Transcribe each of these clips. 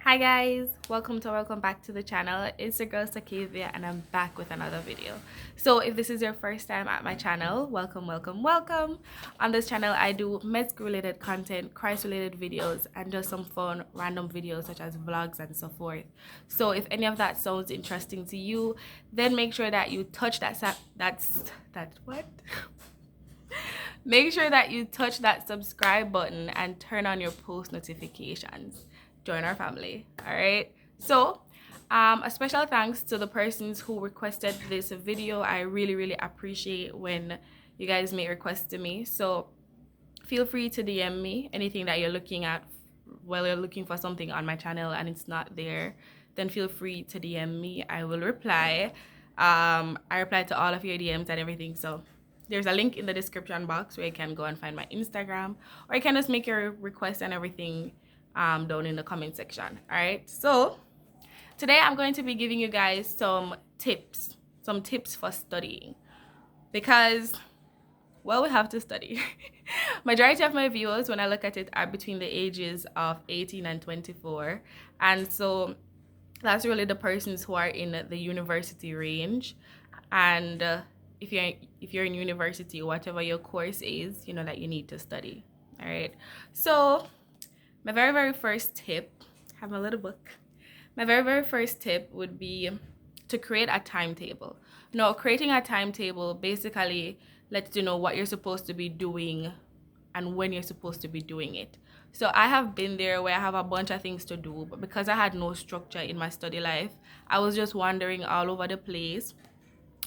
Hi guys, welcome back to the channel. It's your girl Sakavia and I'm back with another video. So if this is your first time at my channel, welcome. On this channel I do med related content, Christ related videos, and just some fun random videos such as vlogs and so forth. So if any of that sounds interesting to you, then make sure that you touch make sure that you touch that subscribe button and turn on your post notifications. Join our family. All right. So a special thanks to the persons who requested this video. I really appreciate when you guys make requests to me. So feel free to DM me anything that you're looking at while you're looking for something on my channel and it's not there. Then feel free to DM me. I will reply. I reply to all of your DMs and everything. So there's a link in the description box where you can go and find my Instagram, or you can just make your requests and everything down in the comment section. All right. So today I'm going to be giving you guys some tips for studying, because well, we have to study. Majority of my viewers, when I look at it, are between the ages of 18 and 24, and so that's really the persons who are in the university range. And if you're in university, whatever your course is, you know that you need to study. All right. So my very first tip, I have my little book. My very first tip would be to create a timetable. Now, creating a timetable basically lets you know what you're supposed to be doing and when you're supposed to be doing it. So I have been there where I have a bunch of things to do, but because I had no structure in my study life, I was just wandering all over the place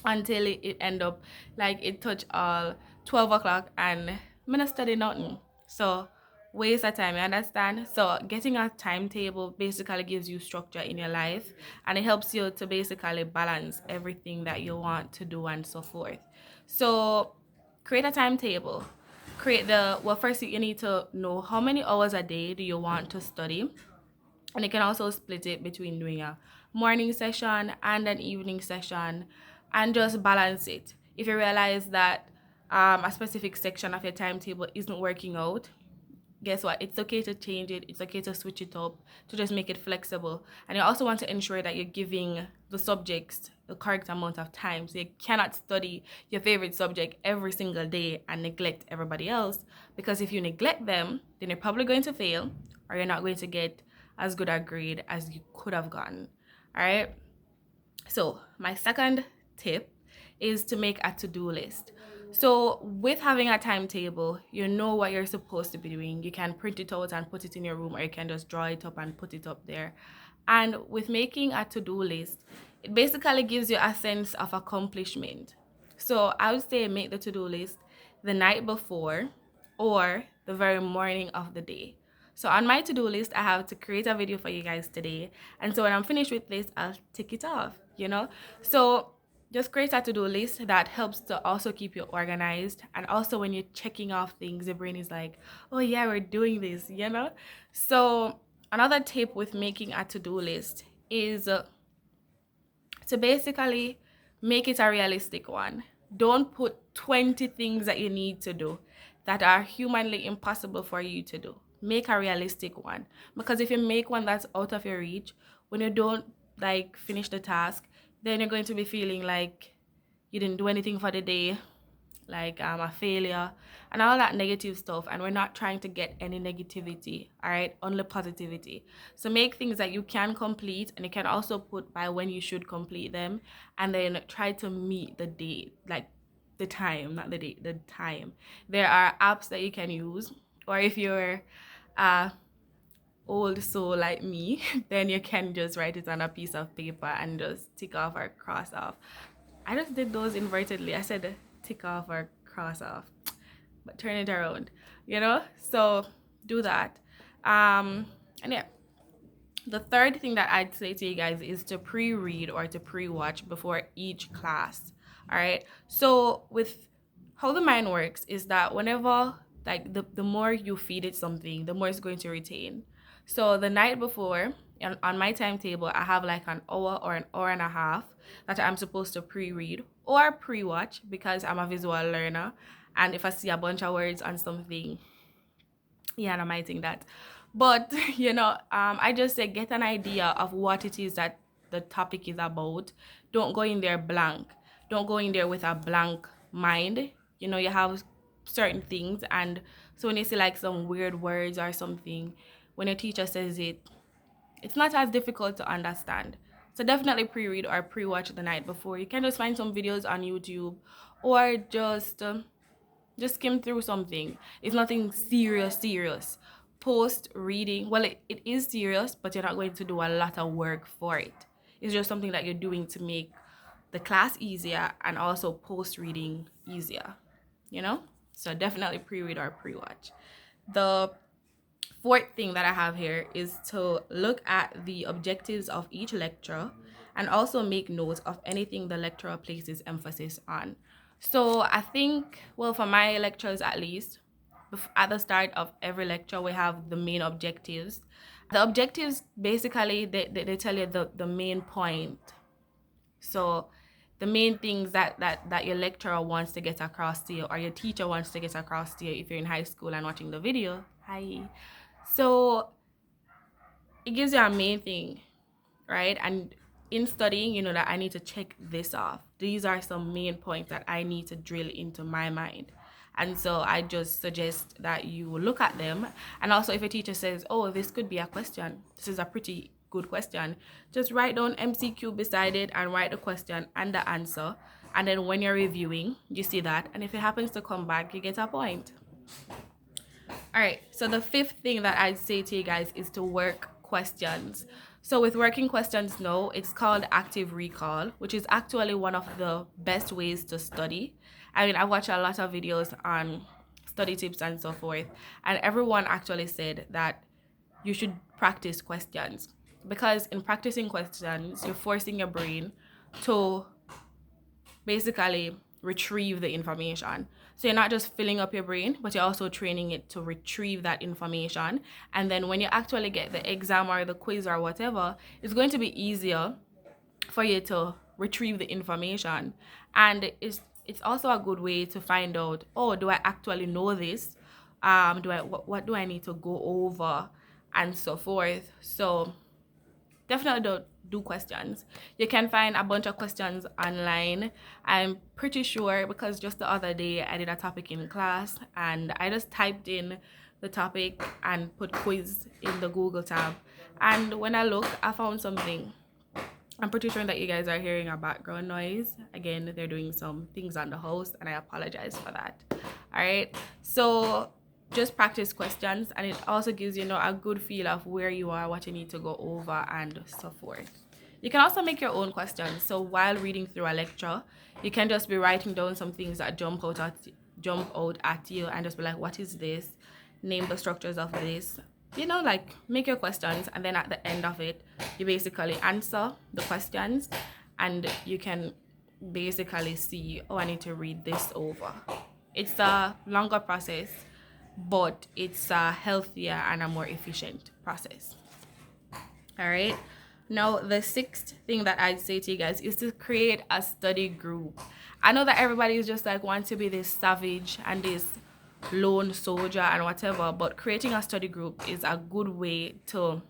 until it end up like it touched all 12 o'clock and I'm not study nothing. So waste of time, you understand? So getting a timetable basically gives you structure in your life, and it helps you to basically balance everything that you want to do and so forth. So create a timetable. First you need to know how many hours a day do you want to study, and you can also split it between doing a morning session and an evening session, and just balance it. If you realize that a specific section of your timetable isn't working out, guess what? It's okay to change it. It's okay to switch it up, to just make it flexible. And you also want to ensure that you're giving the subjects the correct amount of time. So you cannot study your favorite subject every single day and neglect everybody else, because if you neglect them, then you're probably going to fail, or you're not going to get as good a grade as you could have gotten. All right. So my second tip is to make a to-do list. So with having a timetable, you know what you're supposed to be doing. You can print it out and put it in your room, or you can just draw it up and put it up there. And with making a to-do list, it basically gives you a sense of accomplishment. So I would say make the to-do list the night before or the very morning of the day. So on my to-do list, I have to create a video for you guys today. And so when I'm finished with this, I'll tick it off, you know? So just create a to-do list that helps to also keep you organized. And also when you're checking off things, your brain is like, oh yeah, we're doing this, you know? So another tip with making a to-do list is to basically make it a realistic one. Don't put 20 things that you need to do that are humanly impossible for you to do. Make a realistic one, because if you make one that's out of your reach, when you don't like finish the task, then you're going to be feeling like you didn't do anything for the day, like a failure and all that negative stuff. And we're not trying to get any negativity, all right, only positivity. So make things that you can complete, and you can also put by when you should complete them, and then try to meet the date, like the time, not the date, the time. There are apps that you can use, or if you're old soul like me, then you can just write it on a piece of paper and just tick off or cross off. I just did those invertedly. I said tick off or cross off, but turn it around, you know? So do that. And yeah, the third thing that I'd say to you guys is to pre-read or to pre-watch before each class. All right. So with how the mind works is that whenever like the more you feed it something, the more it's going to retain. So the night before, on my timetable, I have like an hour or an hour and a half that I'm supposed to pre-read or pre-watch, because I'm a visual learner. And if I see a bunch of words on something, yeah, and I might think that. But I just say get an idea of what it is that the topic is about. Don't go in there blank. Don't go in there with a blank mind. You have certain things, and so when you see like some weird words or something, when a teacher says it, it's not as difficult to understand. So definitely pre-read or pre-watch the night before. You can just find some videos on YouTube, or just skim through something. It's nothing serious. Post reading, well, it is serious, but you're not going to do a lot of work for it. It's just something that you're doing to make the class easier and also post reading easier, you know? So definitely pre-read or pre-watch. The fourth thing that I have here is to look at the objectives of each lecture and also make notes of anything the lecturer places emphasis on. So I think, well, for my lectures at least, at the start of every lecture, we have the main objectives. The objectives, basically, they tell you the main point. So the main things that your lecturer wants to get across to you, or your teacher wants to get across to you if you're in high school and watching the video. Hi. So it gives you a main thing, right? And in studying, you know that I need to check this off. These are some main points that I need to drill into my mind. And so I just suggest that you look at them. And also, if a teacher says, oh, this could be a question, this is a pretty good question, just write down MCQ beside it and write the question and the answer. And then when you're reviewing, you see that. And if it happens to come back, you get a point. All right, so the fifth thing that I'd say to you guys is to work questions. So with working questions now, it's called active recall, which is actually one of the best ways to study. I mean, I watch a lot of videos on study tips and so forth, and everyone actually said that you should practice questions, because in practicing questions, you're forcing your brain to basically retrieve the information. So you're not just filling up your brain, but you're also training it to retrieve that information. And then when you actually get the exam or the quiz or whatever, it's going to be easier for you to retrieve the information. And it's also a good way to find out, oh, do I actually know this? What do I need to go over and so forth? So definitely don't do questions. You can find a bunch of questions online. I'm pretty sure, because just the other day I did a topic in class and I just typed in the topic and put quiz in the Google tab, and when I look, I found something. I'm pretty sure that you guys are hearing a background noise. Again, they're doing some things on the house and I apologize for that. All right, so just practice questions, and it also gives you a good feel of where you are, what you need to go over, and so forth. You can also make your own questions. So while reading through a lecture, you can just be writing down some things that jump out at you and just be like, what is this? Name the structures of this. Like, make your questions, and then at the end of it, you basically answer the questions, and you can basically see, oh, I need to read this over. It's a longer process, but it's a healthier and a more efficient process. All right, now the sixth thing that I'd say to you guys is to create a study group. I know that everybody is just like want to be this savage and this lone soldier and whatever, but creating a study group is a good way to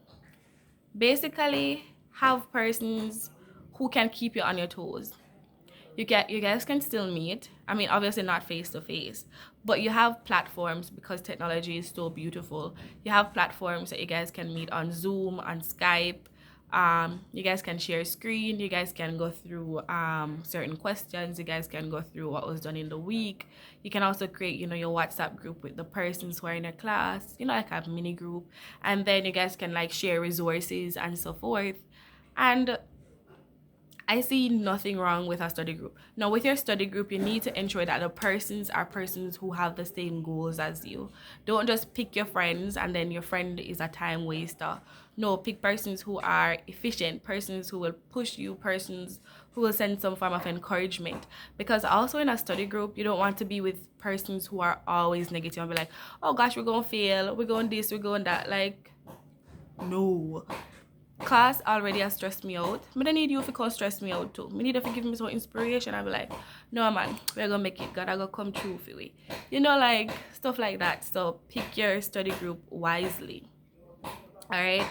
basically have persons who can keep you on your toes. You guys can still meet. I mean, obviously not face to face, but you have platforms, because technology is so beautiful. You have platforms that you guys can meet on Zoom, on Skype. You guys can share screen. You guys can go through certain questions. You guys can go through what was done in the week. You can also create, your WhatsApp group with the persons who are in your class, like a mini group, and then you guys can like share resources and so forth. And I see nothing wrong with a study group. Now, with your study group, you need to ensure that the persons are persons who have the same goals as you. Don't just pick your friends and then your friend is a time waster. No, pick persons who are efficient, persons who will push you, persons who will send some form of encouragement. Because also in a study group, you don't want to be with persons who are always negative and be like, oh gosh, we're going to fail, we're going this, we're going that. Like, no. Class already has stressed me out. I don't need you to come stress me out too. I need you to give me some inspiration. I'll be like, no man, we're gonna make it. God, I gonna come true for we. Like stuff like that. So pick your study group wisely. All right,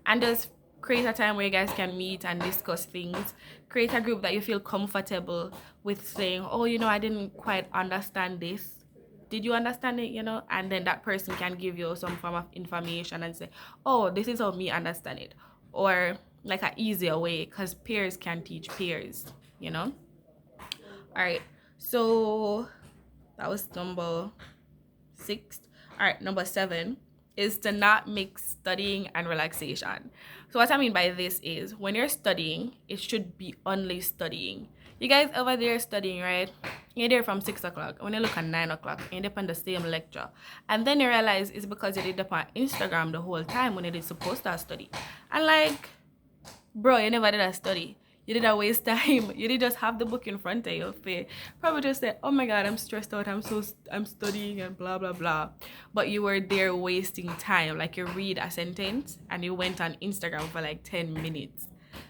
and just create a time where you guys can meet and discuss things. Create a group that you feel comfortable with saying, oh, I didn't quite understand this. Did you understand it? And then that person can give you some form of information and say, oh, this is how me understand it, or like an easier way, because peers can teach peers. All right, so that was number 6. All right, number 7 is to not mix studying and relaxation. So what I mean by this is, when you're studying, it should be only studying. You guys over there studying, right? You're there from 6 o'clock. When you look at 9 o'clock, you end up on the same lecture, and then you realize it's because you did up on Instagram the whole time when you did supposed to study. And like, bro, you never did a study. You didn't waste time. You didn't just have the book in front of you. Probably just say, oh my god, I'm stressed out, I'm studying and blah blah blah. But you were there wasting time. Like, you read a sentence and you went on Instagram for like 10 minutes.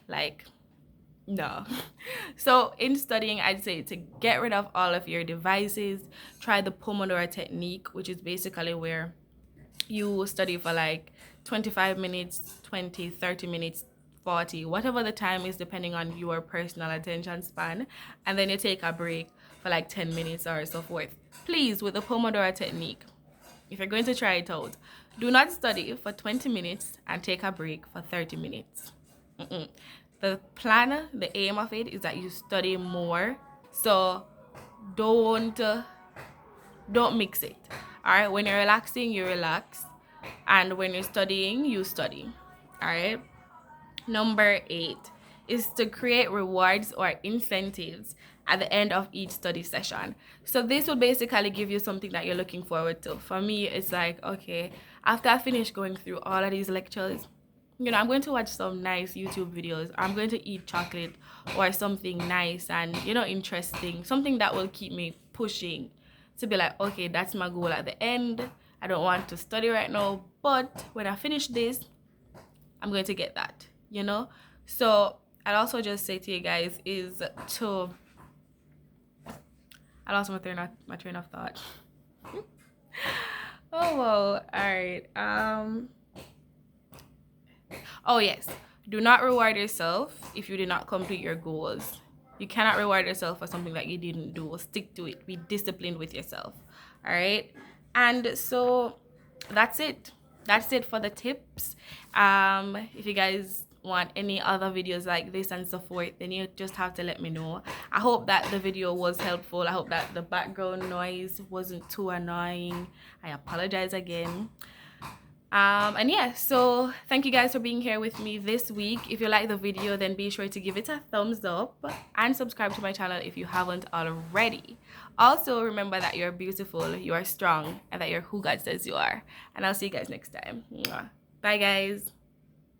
Like, no. So in studying, I'd say to get rid of all of your devices. Try the Pomodoro technique, which is basically where you study for like 25 minutes, 20, 30 minutes, 40, whatever the time is, depending on your personal attention span, and then you take a break for like 10 minutes or so forth. Please, with the Pomodoro technique, if you're going to try it out, do not study for 20 minutes and take a break for 30 minutes. The plan, the aim of it is that you study more. So don't mix it. All right, when you're relaxing, you relax, and when you're studying, you study. All right. Number 8 is to create rewards or incentives at the end of each study session. So this will basically give you something that you're looking forward to. For me, it's like, okay, after I finish going through all of these lectures, I'm going to watch some nice YouTube videos. I'm going to eat chocolate or something nice and, interesting. Something that will keep me pushing to be like, okay, that's my goal at the end. I don't want to study right now, but when I finish this, I'm going to get that. So I'd also just say to you guys is to, I lost my train of thought. Oh well, all right. Oh yes, do not reward yourself if you did not complete your goals. You cannot reward yourself for something that you didn't do. Stick to it. Be disciplined with yourself. All right. And so that's it. That's it for the tips. If you guys want any other videos like this and so forth, then you just have to let me know. I hope that the video was helpful. I hope that the background noise wasn't too annoying. I apologize again. And yeah, so thank you guys for being here with me this week. If you like the video, then be sure to give it a thumbs up and subscribe to my channel if you haven't already. Also, remember that you're beautiful, you are strong, and that you're who God says you are. And I'll see you guys next time. Bye guys.